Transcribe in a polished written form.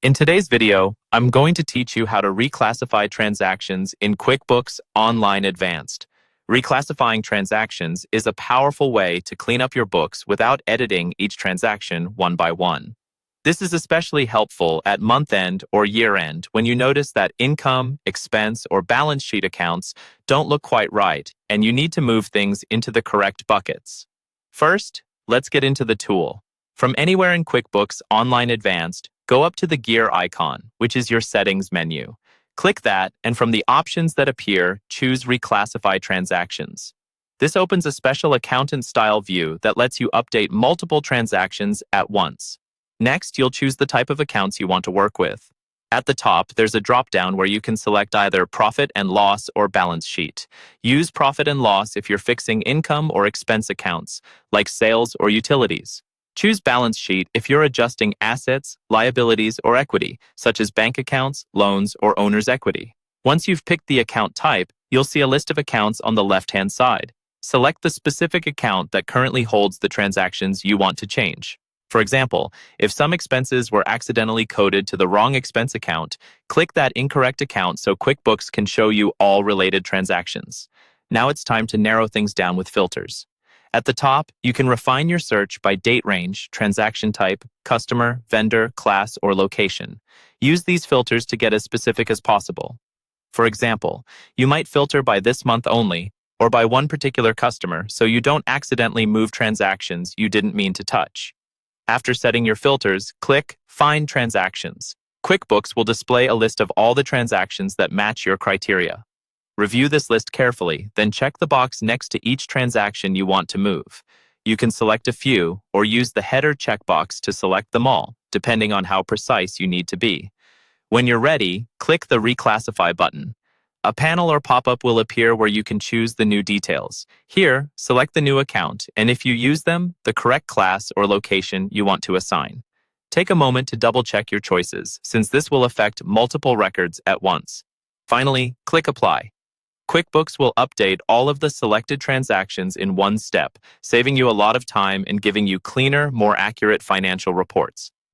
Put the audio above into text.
In today's video, I'm going to teach you how to reclassify transactions in QuickBooks Online Advanced. Reclassifying transactions is a powerful way to clean up your books without editing each transaction one by one. This is especially helpful at month-end or year-end when you notice that income, expense, or balance sheet accounts don't look quite right and you need to move things into the correct buckets. First, let's get into the tool. From anywhere in QuickBooks Online Advanced, go up to the gear icon, which is your settings menu. Click that, and from the options that appear, choose Reclassify Transactions. This opens a special accountant-style view that lets you update multiple transactions at once. Next, you'll choose the type of accounts you want to work with. At the top, there's a drop-down where you can select either Profit and Loss or Balance Sheet. Use Profit and Loss if you're fixing income or expense accounts, like sales or utilities. Choose Balance Sheet if you're adjusting assets, liabilities, or equity, such as bank accounts, loans, or owner's equity. Once you've picked the account type, you'll see a list of accounts on the left-hand side. Select the specific account that currently holds the transactions you want to change. For example, if some expenses were accidentally coded to the wrong expense account, click that incorrect account so QuickBooks can show you all related transactions. Now it's time to narrow things down with filters. At the top, you can refine your search by date range, transaction type, customer, vendor, class, or location. Use these filters to get as specific as possible. For example, you might filter by this month only, or by one particular customer so you don't accidentally move transactions you didn't mean to touch. After setting your filters, click Find Transactions. QuickBooks will display a list of all the transactions that match your criteria. Review this list carefully, then check the box next to each transaction you want to move. You can select a few or use the header checkbox to select them all, depending on how precise you need to be. When you're ready, click the Reclassify button. A panel or pop-up will appear where you can choose the new details. Here, select the new account, and if you use them, the correct class or location you want to assign. Take a moment to double-check your choices, since this will affect multiple records at once. Finally, click Apply. QuickBooks will update all of the selected transactions in one step, saving you a lot of time and giving you cleaner, more accurate financial reports.